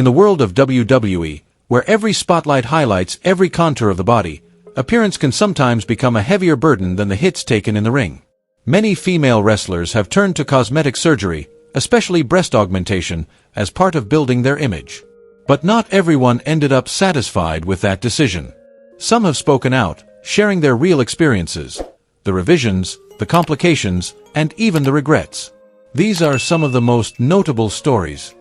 In the world of WWE, where every spotlight highlights every contour of the body, appearance can sometimes become a heavier burden than the hits taken in the ring. Many female wrestlers have turned to cosmetic surgery, especially breast augmentation, as part of building their image. But not everyone ended up satisfied with that decision. Some have spoken out, sharing their real experiences, the revisions, the complications, and even the regrets. These are some of the most notable stories.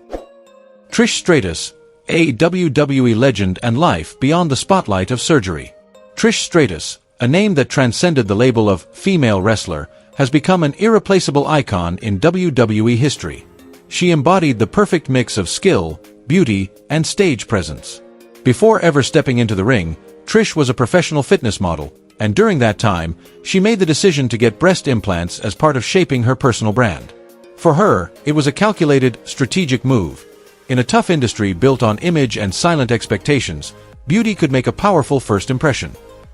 Trish Stratus, a WWE legend and life beyond the spotlight of surgery. Trish Stratus, a name that transcended the label of female wrestler, has become an irreplaceable icon in WWE history. She embodied the perfect mix of skill, beauty, and stage presence. Before ever stepping into the ring, Trish was a professional fitness model, and during that time, she made the decision to get breast implants as part of shaping her personal brand. For her, it was a calculated, strategic move. In a tough industry built on image and silent expectations, beauty could make a powerful first impression.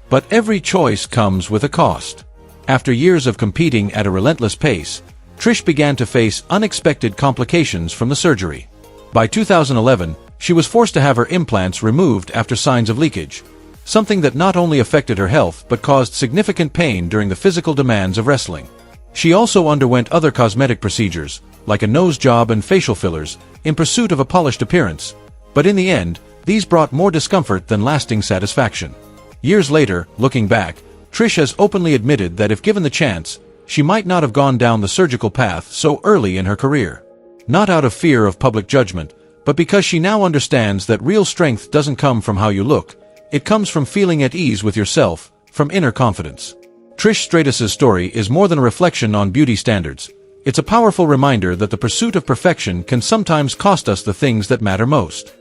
But every choice comes with a cost. After years of competing at a relentless pace, Trish began to face unexpected complications from the surgery. By 2011, she was forced to have her implants removed after signs of leakage, something that not only affected her health but caused significant pain during the physical demands of wrestling. She also underwent other cosmetic procedures, like a nose job and facial fillers, in pursuit of a polished appearance, but in the end, these brought more discomfort than lasting satisfaction. Years later, looking back, Trish has openly admitted that if given the chance, she might not have gone down the surgical path so early in her career. Not out of fear of public judgment, but because she now understands that real strength doesn't come from how you look, it comes from feeling at ease with yourself, from inner confidence. Trish Stratus's story is more than a reflection on beauty standards. It's a powerful reminder that the pursuit of perfection can sometimes cost us the things that matter most.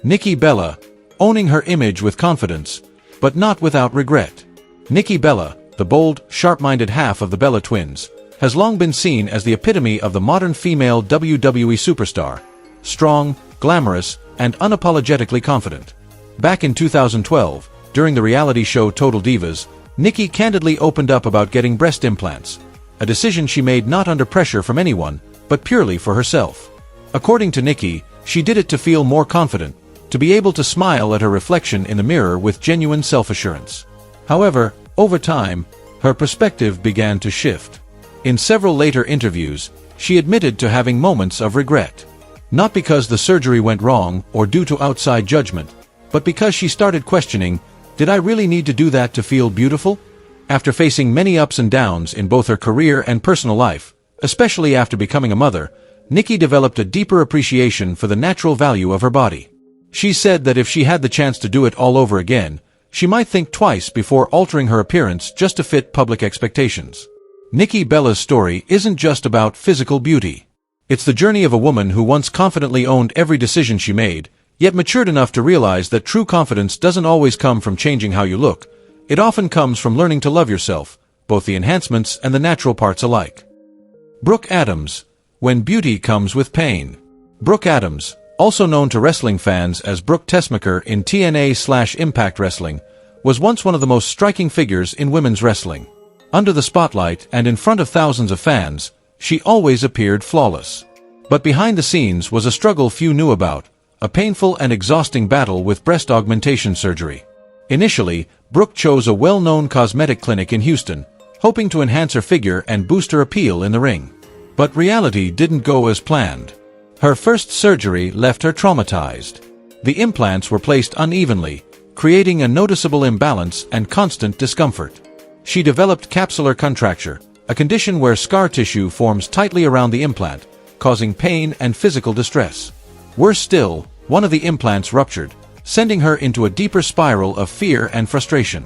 Nikki Bella, owning her image with confidence, but not without regret. Nikki Bella, the bold, sharp-minded half of the Bella twins, has long been seen as the epitome of the modern female WWE superstar, strong, glamorous, and unapologetically confident. Back in 2012, during the reality show Total Divas, Nikki candidly opened up about getting breast implants, a decision she made not under pressure from anyone, but purely for herself. According to Nikki, she did it to feel more confident, to be able to smile at her reflection in the mirror with genuine self-assurance. However, over time, her perspective began to shift. In several later interviews, she admitted to having moments of regret. Not because the surgery went wrong or due to outside judgment, but because she started questioning, did I really need to do that to feel beautiful? After facing many ups and downs in both her career and personal life, especially after becoming a mother, Nikki developed a deeper appreciation for the natural value of her body. She said that if she had the chance to do it all over again, she might think twice before altering her appearance just to fit public expectations. Nikki Bella's story isn't just about physical beauty. It's the journey of a woman who once confidently owned every decision she made, yet matured enough to realize that true confidence doesn't always come from changing how you look. It often comes from learning to love yourself, both the enhancements and the natural parts alike. Brooke Adams, when beauty comes with pain. Brooke Adams, also known to wrestling fans as Brooke Tessmacher in TNA/Impact Wrestling, was once one of the most striking figures in women's wrestling. Under the spotlight and in front of thousands of fans, she always appeared flawless. But behind the scenes was a struggle few knew about, a painful and exhausting battle with breast augmentation surgery. Initially, Brooke chose a well-known cosmetic clinic in Houston, hoping to enhance her figure and boost her appeal in the ring. But reality didn't go as planned. Her first surgery left her traumatized. The implants were placed unevenly, creating a noticeable imbalance and constant discomfort. She developed capsular contracture, a condition where scar tissue forms tightly around the implant, causing pain and physical distress. Worse still, one of the implants ruptured, sending her into a deeper spiral of fear and frustration.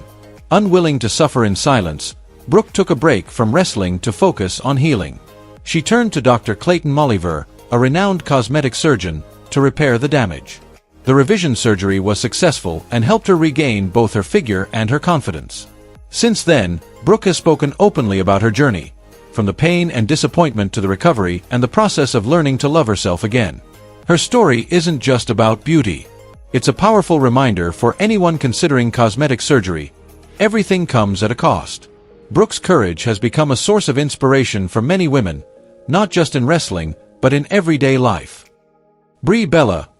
Unwilling to suffer in silence, Brooke took a break from wrestling to focus on healing. She turned to Dr. Clayton Molliver, a renowned cosmetic surgeon, to repair the damage. The revision surgery was successful and helped her regain both her figure and her confidence. Since then, Brooke has spoken openly about her journey, from the pain and disappointment to the recovery and the process of learning to love herself again. Her story isn't just about beauty. It's a powerful reminder for anyone considering cosmetic surgery. Everything comes at a cost. Brooke's courage has become a source of inspiration for many women, not just in wrestling, but in everyday life. Brie Bella,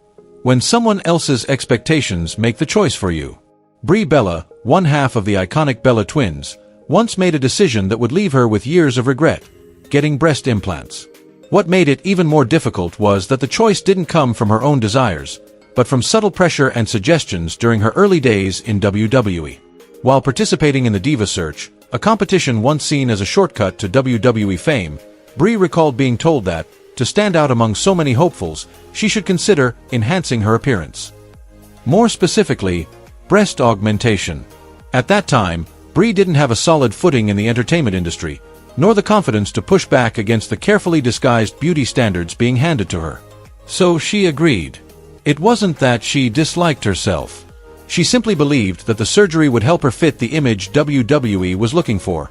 When someone else's expectations make the choice for you. Brie Bella, one half of the iconic Bella twins, once made a decision that would leave her with years of regret: getting breast implants. What made it even more difficult was that the choice didn't come from her own desires, but from subtle pressure and suggestions during her early days in WWE. While participating in the Diva Search, a competition once seen as a shortcut to WWE fame, Brie recalled being told that, to stand out among so many hopefuls, she should consider enhancing her appearance. More specifically, breast augmentation. At that time, Brie didn't have a solid footing in the entertainment industry, nor the confidence to push back against the carefully disguised beauty standards being handed to her. So she agreed. It wasn't that she disliked herself. She simply believed that the surgery would help her fit the image WWE was looking for.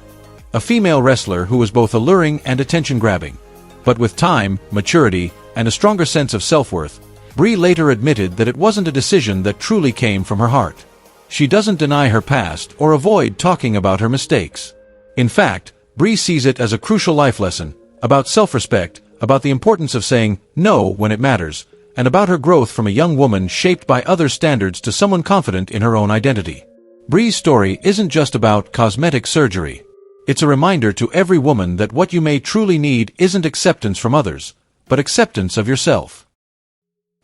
A female wrestler who was both alluring and attention-grabbing. But with time, maturity, and a stronger sense of self-worth, Brie later admitted that it wasn't a decision that truly came from her heart. She doesn't deny her past or avoid talking about her mistakes. In fact, Brie sees it as a crucial life lesson, about self-respect, about the importance of saying no when it matters, and about her growth from a young woman shaped by other standards to someone confident in her own identity. Brie's story isn't just about cosmetic surgery. It's a reminder to every woman that what you may truly need isn't acceptance from others, but acceptance of yourself.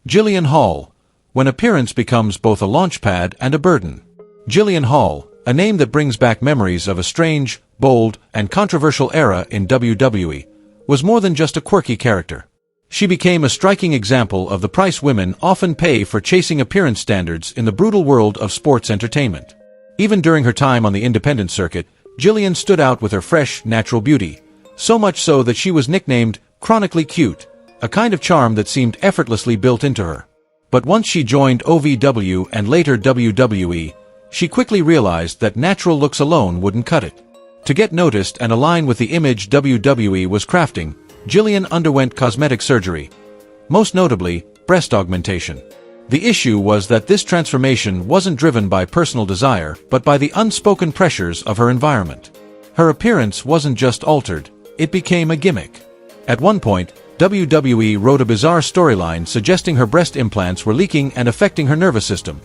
Jillian Hall, when appearance becomes both a launchpad and a burden. Jillian Hall, a name that brings back memories of a strange, bold, and controversial era in WWE, was more than just a quirky character. She became a striking example of the price women often pay for chasing appearance standards in the brutal world of sports entertainment. Even during her time on the independent circuit, Jillian stood out with her fresh, natural beauty, so much so that she was nicknamed chronically cute, a kind of charm that seemed effortlessly built into her. But once she joined OVW and later WWE, she quickly realized that natural looks alone wouldn't cut it. To get noticed and align with the image WWE was crafting, Jillian underwent cosmetic surgery, most notably, breast augmentation. The issue was that this transformation wasn't driven by personal desire, but by the unspoken pressures of her environment. Her appearance wasn't just altered, it became a gimmick. At one point, WWE wrote a bizarre storyline suggesting her breast implants were leaking and affecting her nervous system.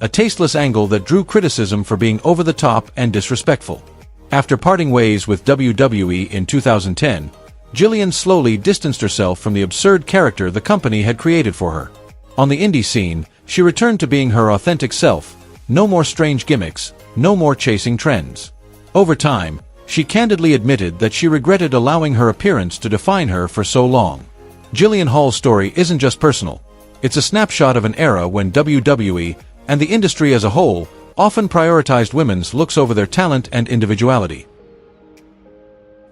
A tasteless angle that drew criticism for being over the top and disrespectful. After parting ways with WWE in 2010, Jillian slowly distanced herself from the absurd character the company had created for her. On the indie scene, she returned to being her authentic self. No more strange gimmicks, no more chasing trends. Over time, she candidly admitted that she regretted allowing her appearance to define her for so long. Jillian Hall's story isn't just personal. It's a snapshot of an era when WWE, and the industry as a whole, often prioritized women's looks over their talent and individuality.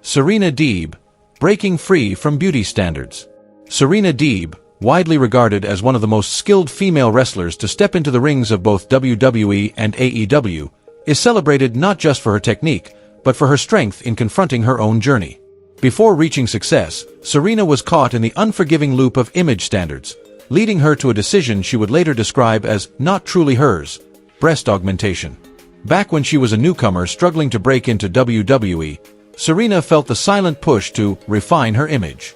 Serena Deeb, breaking free from beauty standards. Serena Deeb, widely regarded as one of the most skilled female wrestlers to step into the rings of both WWE and AEW, is celebrated not just for her technique, but for her strength in confronting her own journey. Before reaching success, Serena was caught in the unforgiving loop of image standards, leading her to a decision she would later describe as not truly hers: breast augmentation. Back when she was a newcomer struggling to break into WWE, Serena felt the silent push to refine her image.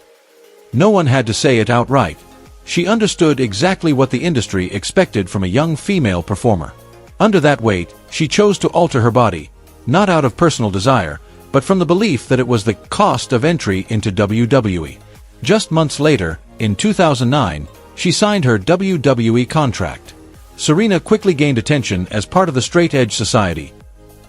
No one had to say it outright. She understood exactly what the industry expected from a young female performer. Under that weight, she chose to alter her body, not out of personal desire, but from the belief that it was the cost of entry into WWE. Just months later, in 2009, she signed her WWE contract. Serena quickly gained attention as part of the straight-edge society,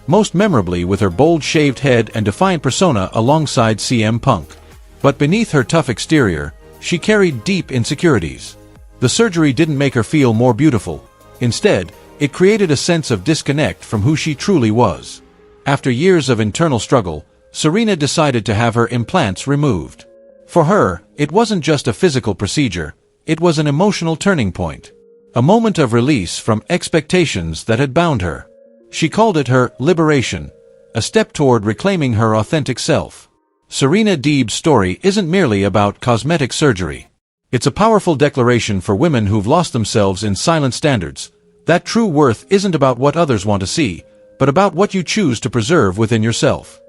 most memorably with her bold shaved head and defiant persona alongside CM Punk. But beneath her tough exterior, she carried deep insecurities. The surgery didn't make her feel more beautiful. Instead, it created a sense of disconnect from who she truly was. After years of internal struggle, Serena decided to have her implants removed. For her, it wasn't just a physical procedure, it was an emotional turning point. A moment of release from expectations that had bound her. She called it her liberation, a step toward reclaiming her authentic self. Serena Deeb's story isn't merely about cosmetic surgery. It's a powerful declaration for women who've lost themselves in silent standards, that true worth isn't about what others want to see, but about what you choose to preserve within yourself.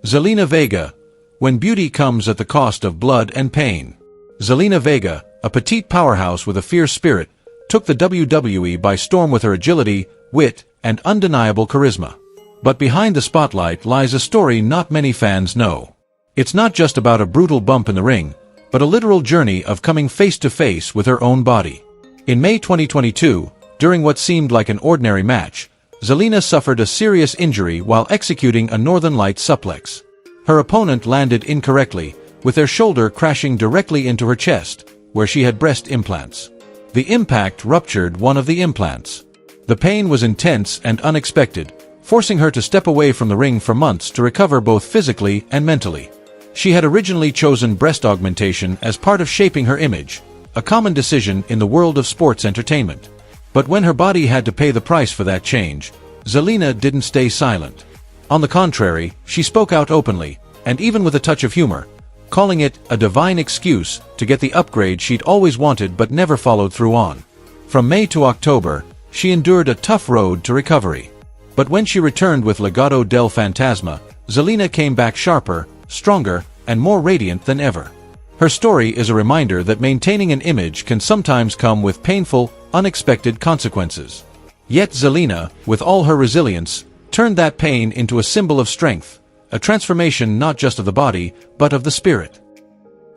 Zelina Vega, when beauty comes at the cost of blood and pain. Zelina Vega, a petite powerhouse with a fierce spirit, took the WWE by storm with her agility, wit, and undeniable charisma. But behind the spotlight lies a story not many fans know. It's not just about a brutal bump in the ring, but a literal journey of coming face to face with her own body. In May 2022, during what seemed like an ordinary match, Zelina suffered a serious injury while executing a Northern Lights suplex. Her opponent landed incorrectly, with their shoulder crashing directly into her chest, where she had breast implants. The impact ruptured one of the implants. The pain was intense and unexpected, forcing her to step away from the ring for months to recover both physically and mentally. She had originally chosen breast augmentation as part of shaping her image, a common decision in the world of sports entertainment. But when her body had to pay the price for that change, Zelina didn't stay silent. On the contrary, she spoke out openly, and even with a touch of humor, calling it a divine excuse to get the upgrade she'd always wanted but never followed through on. From May to October, she endured a tough road to recovery. But when she returned with Legado del Fantasma, Zelina came back sharper, stronger, and more radiant than ever. Her story is a reminder that maintaining an image can sometimes come with painful, unexpected consequences. Yet Zelina, with all her resilience, turned that pain into a symbol of strength, a transformation not just of the body, but of the spirit.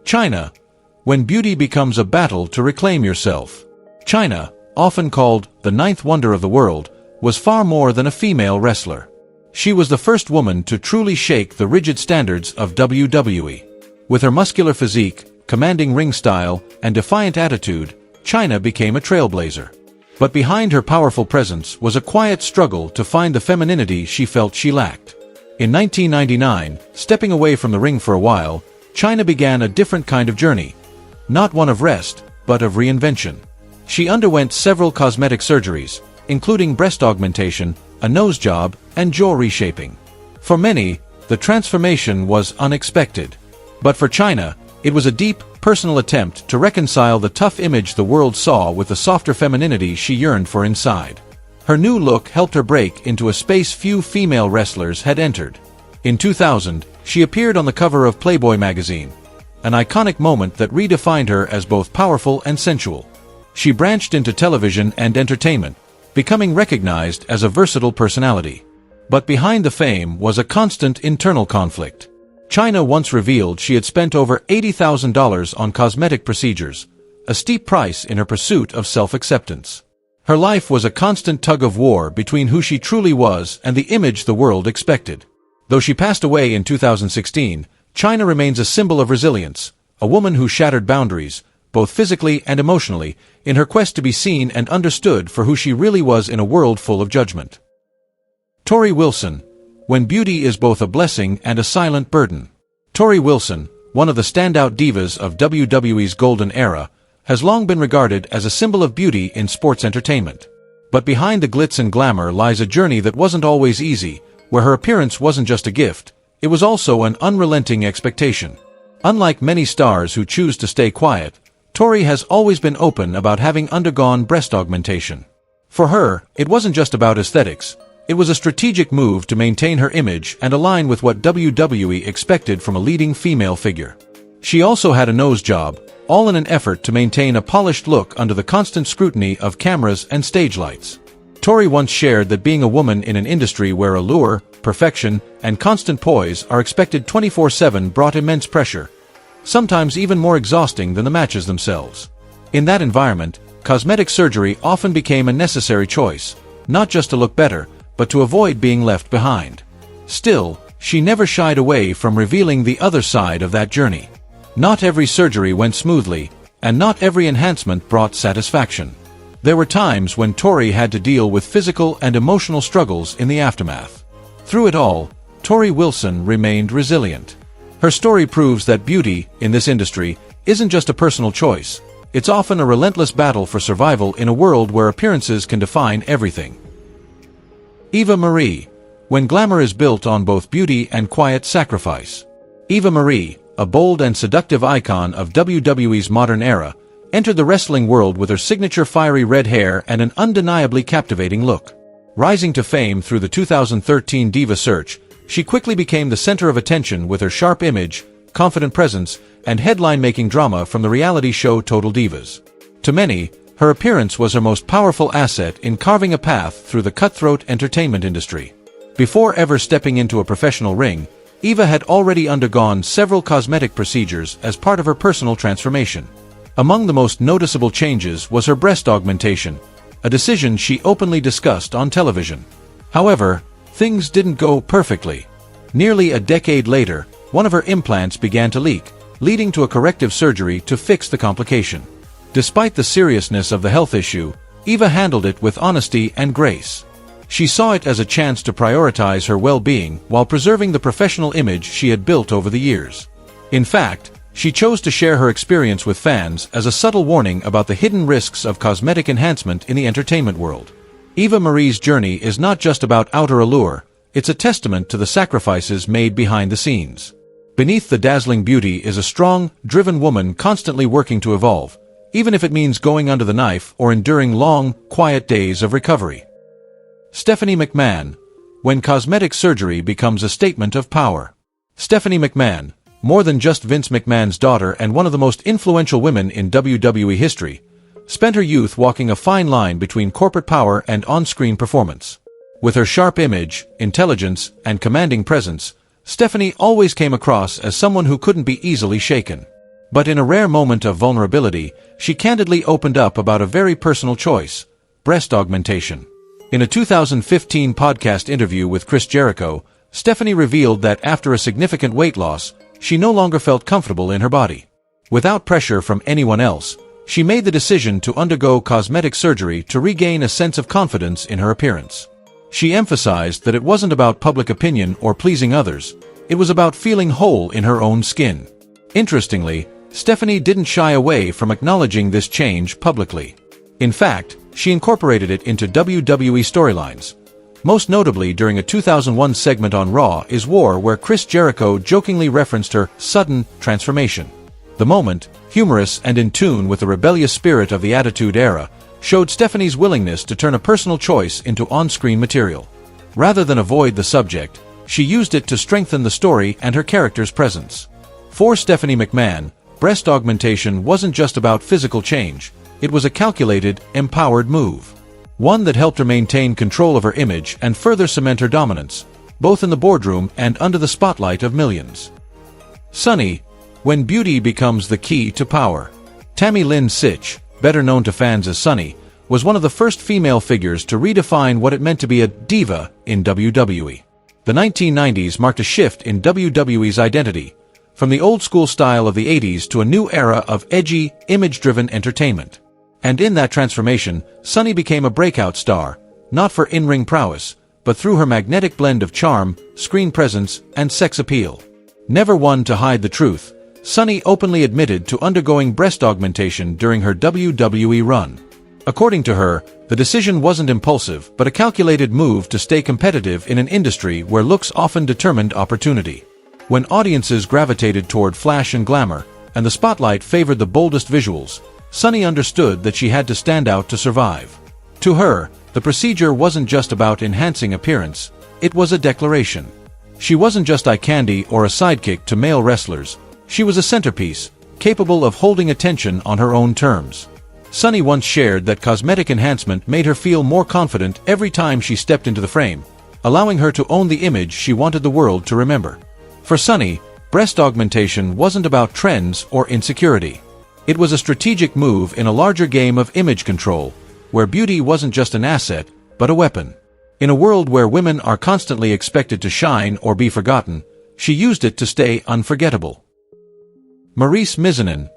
China. When beauty becomes a battle to reclaim yourself. China, often called the ninth wonder of the world, was far more than a female wrestler. She was the first woman to truly shake the rigid standards of WWE. With her muscular physique, commanding ring style, and defiant attitude, China became a trailblazer. But behind her powerful presence was a quiet struggle to find the femininity she felt she lacked. In 1999, stepping away from the ring for a while, China began a different kind of journey. Not one of rest, but of reinvention. She underwent several cosmetic surgeries, including breast augmentation, a nose job, and jaw reshaping. For many, the transformation was unexpected. But for China, it was a deep, personal attempt to reconcile the tough image the world saw with the softer femininity she yearned for inside. Her new look helped her break into a space few female wrestlers had entered. In 2000, she appeared on the cover of Playboy magazine, an iconic moment that redefined her as both powerful and sensual. She branched into television and entertainment, becoming recognized as a versatile personality. But behind the fame was a constant internal conflict. China once revealed she had spent over $80,000 on cosmetic procedures, a steep price in her pursuit of self-acceptance. Her life was a constant tug-of-war between who she truly was and the image the world expected. Though she passed away in 2016, China remains a symbol of resilience, a woman who shattered boundaries, both physically and emotionally, in her quest to be seen and understood for who she really was in a world full of judgment. Tori Wilson. When beauty is both a blessing and a silent burden. Tori Wilson, one of the standout divas of WWE's golden era, has long been regarded as a symbol of beauty in sports entertainment. But behind the glitz and glamour lies a journey that wasn't always easy, where her appearance wasn't just a gift, it was also an unrelenting expectation. Unlike many stars who choose to stay quiet, Tori has always been open about having undergone breast augmentation. For her, it wasn't just about aesthetics. It was a strategic move to maintain her image and align with what WWE expected from a leading female figure. She also had a nose job, all in an effort to maintain a polished look under the constant scrutiny of cameras and stage lights. Tori once shared that being a woman in an industry where allure, perfection, and constant poise are expected 24/7 brought immense pressure, sometimes even more exhausting than the matches themselves. In that environment, cosmetic surgery often became a necessary choice, not just to look better, but to avoid being left behind. Still, she never shied away from revealing the other side of that journey. Not every surgery went smoothly, and not every enhancement brought satisfaction. There were times when Tori had to deal with physical and emotional struggles in the aftermath. Through it all, Tori Wilson remained resilient. Her story proves that beauty, in this industry, isn't just a personal choice. It's often a relentless battle for survival in a world where appearances can define everything. Eva Marie. When glamour is built on both beauty and quiet sacrifice. Eva Marie, a bold and seductive icon of WWE's modern era, entered the wrestling world with her signature fiery red hair and an undeniably captivating look. Rising to fame through the 2013 Diva Search, she quickly became the center of attention with her sharp image, confident presence, and headline-making drama from the reality show Total Divas. To many, her appearance was her most powerful asset in carving a path through the cutthroat entertainment industry. Before ever stepping into a professional ring, Eva had already undergone several cosmetic procedures as part of her personal transformation. Among the most noticeable changes was her breast augmentation, a decision she openly discussed on television. However, things didn't go perfectly. Nearly a decade later, one of her implants began to leak, leading to a corrective surgery to fix the complication. Despite the seriousness of the health issue, Eva handled it with honesty and grace. She saw it as a chance to prioritize her well-being while preserving the professional image she had built over the years. In fact, she chose to share her experience with fans as a subtle warning about the hidden risks of cosmetic enhancement in the entertainment world. Eva Marie's journey is not just about outer allure, it's a testament to the sacrifices made behind the scenes. Beneath the dazzling beauty is a strong, driven woman constantly working to evolve, even if it means going under the knife or enduring long, quiet days of recovery. Stephanie McMahon, when cosmetic surgery becomes a statement of power. Stephanie McMahon, more than just Vince McMahon's daughter and one of the most influential women in WWE history, spent her youth walking a fine line between corporate power and on-screen performance. With her sharp image, intelligence, and commanding presence, Stephanie always came across as someone who couldn't be easily shaken. But in a rare moment of vulnerability, she candidly opened up about a very personal choice: breast augmentation. In a 2015 podcast interview with Chris Jericho, Stephanie revealed that after a significant weight loss, she no longer felt comfortable in her body. Without pressure from anyone else, she made the decision to undergo cosmetic surgery to regain a sense of confidence in her appearance. She emphasized that it wasn't about public opinion or pleasing others, it was about feeling whole in her own skin. Interestingly, Stephanie didn't shy away from acknowledging this change publicly. In fact, she incorporated it into WWE storylines. Most notably during a 2001 segment on Raw is War, where Chris Jericho jokingly referenced her sudden transformation. The moment, humorous and in tune with the rebellious spirit of the Attitude Era, showed Stephanie's willingness to turn a personal choice into on-screen material. Rather than avoid the subject, she used it to strengthen the story and her character's presence. For Stephanie McMahon, breast augmentation wasn't just about physical change, it was a calculated, empowered move. One that helped her maintain control of her image and further cement her dominance, both in the boardroom and under the spotlight of millions. Sunny, when beauty becomes the key to power. Tammy Lynn Sitch, better known to fans as Sunny, was one of the first female figures to redefine what it meant to be a diva in WWE. The 1990s marked a shift in WWE's identity, from the old-school style of the 80s to a new era of edgy, image-driven entertainment. And in that transformation, Sunny became a breakout star, not for in-ring prowess, but through her magnetic blend of charm, screen presence, and sex appeal. Never one to hide the truth, Sunny openly admitted to undergoing breast augmentation during her WWE run. According to her, the decision wasn't impulsive, but a calculated move to stay competitive in an industry where looks often determined opportunity. When audiences gravitated toward flash and glamour, and the spotlight favored the boldest visuals, Sunny understood that she had to stand out to survive. To her, the procedure wasn't just about enhancing appearance, it was a declaration. She wasn't just eye candy or a sidekick to male wrestlers, she was a centerpiece, capable of holding attention on her own terms. Sunny once shared that cosmetic enhancement made her feel more confident every time she stepped into the frame, allowing her to own the image she wanted the world to remember. For Sunny, breast augmentation wasn't about trends or insecurity. It was a strategic move in a larger game of image control, where beauty wasn't just an asset, but a weapon. In a world where women are constantly expected to shine or be forgotten, she used it to stay unforgettable. Maurice Mizanin,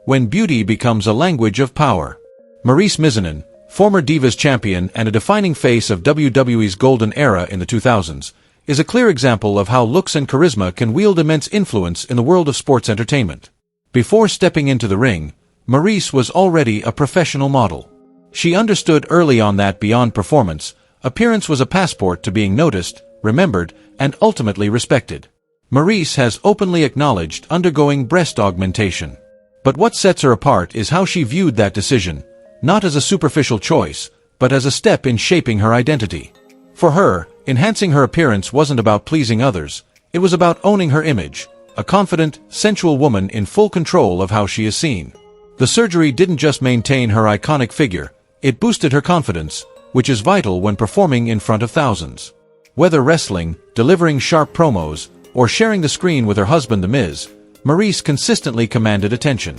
when beauty becomes a language of power. Maurice Mizanin, former Divas champion and a defining face of WWE's golden era in the 2000s, is a clear example of how looks and charisma can wield immense influence in the world of sports entertainment. Before stepping into the ring, Maurice was already a professional model. She understood early on that beyond performance, appearance was a passport to being noticed, remembered, and ultimately respected. Maurice has openly acknowledged undergoing breast augmentation. But what sets her apart is how she viewed that decision, not as a superficial choice, but as a step in shaping her identity. For her, enhancing her appearance wasn't about pleasing others, it was about owning her image, a confident, sensual woman in full control of how she is seen. The surgery didn't just maintain her iconic figure, it boosted her confidence, which is vital when performing in front of thousands. Whether wrestling, delivering sharp promos, or sharing the screen with her husband The Miz, Maryse consistently commanded attention.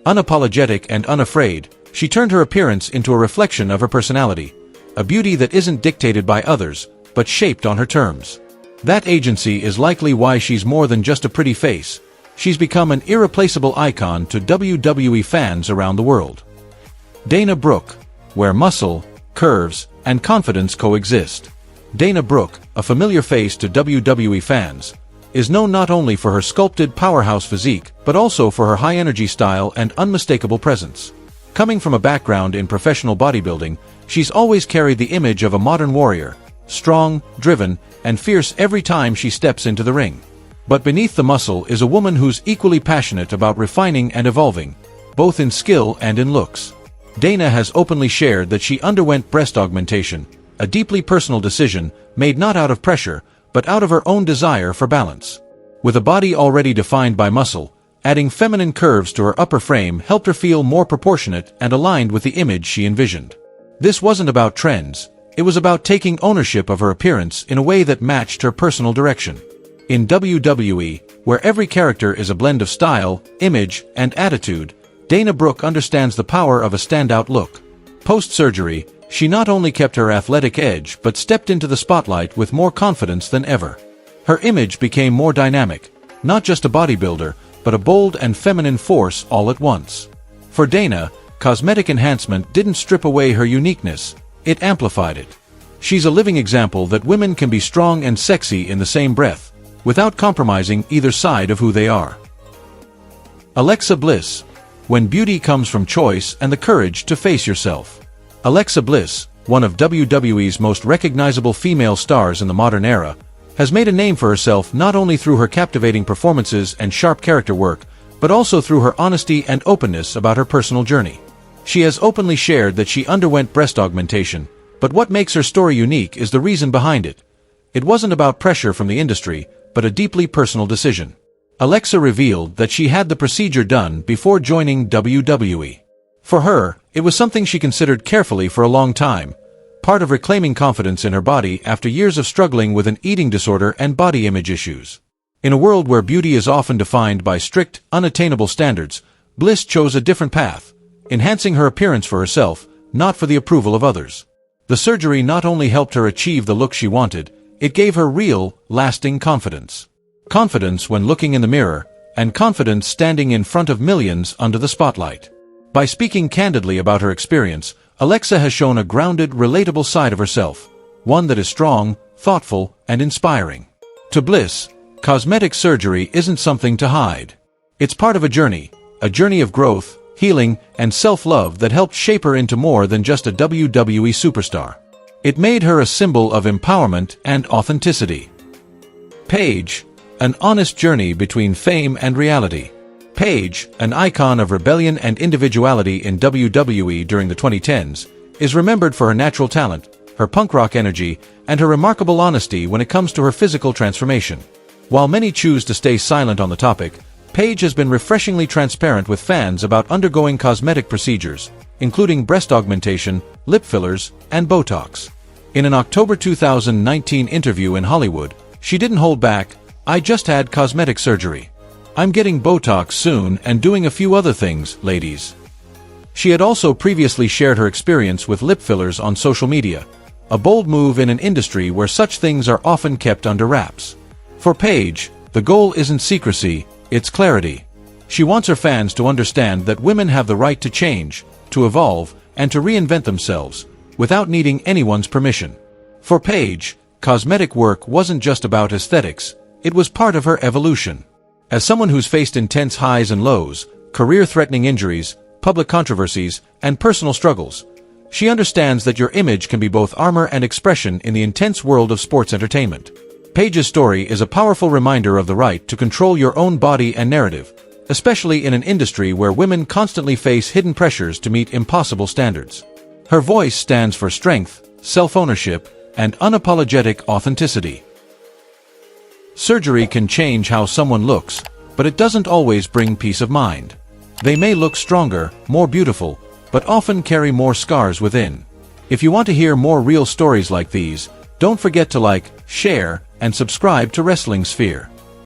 Unapologetic and unafraid, she turned her appearance into a reflection of her personality, a beauty that isn't dictated by others, but shaped on her terms. That agency is likely why she's more than just a pretty face. She's become an irreplaceable icon to WWE fans around the world. Dana Brooke, where muscle, curves, and confidence coexist. Dana Brooke, a familiar face to WWE fans, is known not only for her sculpted powerhouse physique, but also for her high-energy style and unmistakable presence. Coming from a background in professional bodybuilding, she's always carried the image of a modern warrior, strong, driven, and fierce every time she steps into the ring. But beneath the muscle is a woman who's equally passionate about refining and evolving, both in skill and in looks. Dana has openly shared that she underwent breast augmentation, a deeply personal decision made not out of pressure, but out of her own desire for balance. With a body already defined by muscle, adding feminine curves to her upper frame helped her feel more proportionate and aligned with the image she envisioned. This wasn't about trends, it was about taking ownership of her appearance in a way that matched her personal direction. In WWE, where every character is a blend of style, image, and attitude, Dana Brooke understands the power of a standout look. Post-surgery, she not only kept her athletic edge but stepped into the spotlight with more confidence than ever. Her image became more dynamic, not just a bodybuilder, but a bold and feminine force all at once. For Dana, cosmetic enhancement didn't strip away her uniqueness, it amplified it. She's a living example that women can be strong and sexy in the same breath, without compromising either side of who they are. Alexa Bliss, when beauty comes from choice and the courage to face yourself. Alexa Bliss, one of WWE's most recognizable female stars in the modern era, has made a name for herself not only through her captivating performances and sharp character work, but also through her honesty and openness about her personal journey. She has openly shared that she underwent breast augmentation, but what makes her story unique is the reason behind it. It wasn't about pressure from the industry, but a deeply personal decision. Alexa revealed that she had the procedure done before joining WWE. For her, it was something she considered carefully for a long time, part of reclaiming confidence in her body after years of struggling with an eating disorder and body image issues. In a world where beauty is often defined by strict, unattainable standards, Bliss chose a different path, enhancing her appearance for herself, not for the approval of others. The surgery not only helped her achieve the look she wanted, it gave her real, lasting confidence. Confidence when looking in the mirror, and confidence standing in front of millions under the spotlight. By speaking candidly about her experience, Alexa has shown a grounded, relatable side of herself, one that is strong, thoughtful, and inspiring. To Bliss, cosmetic surgery isn't something to hide. It's part of a journey of growth, healing, and self-love that helped shape her into more than just a WWE superstar. It made her a symbol of empowerment and authenticity. Paige, an honest journey between fame and reality. Paige, an icon of rebellion and individuality in WWE during the 2010s, is remembered for her natural talent, her punk rock energy, and her remarkable honesty when it comes to her physical transformation. While many choose to stay silent on the topic, Paige has been refreshingly transparent with fans about undergoing cosmetic procedures, including breast augmentation, lip fillers, and Botox. In an October 2019 interview in Hollywood, she didn't hold back, "I just had cosmetic surgery. I'm getting Botox soon and doing a few other things, ladies." She had also previously shared her experience with lip fillers on social media, a bold move in an industry where such things are often kept under wraps. For Paige, the goal isn't secrecy, it's clarity. She wants her fans to understand that women have the right to change, to evolve, and to reinvent themselves, without needing anyone's permission. For Paige, cosmetic work wasn't just about aesthetics, it was part of her evolution. As someone who's faced intense highs and lows, career-threatening injuries, public controversies, and personal struggles, she understands that your image can be both armor and expression in the intense world of sports entertainment. Paige's story is a powerful reminder of the right to control your own body and narrative, especially in an industry where women constantly face hidden pressures to meet impossible standards. Her voice stands for strength, self-ownership, and unapologetic authenticity. Surgery can change how someone looks, but it doesn't always bring peace of mind. They may look stronger, more beautiful, but often carry more scars within. If you want to hear more real stories like these, don't forget to like, share, and subscribe to Wrestling Sphere.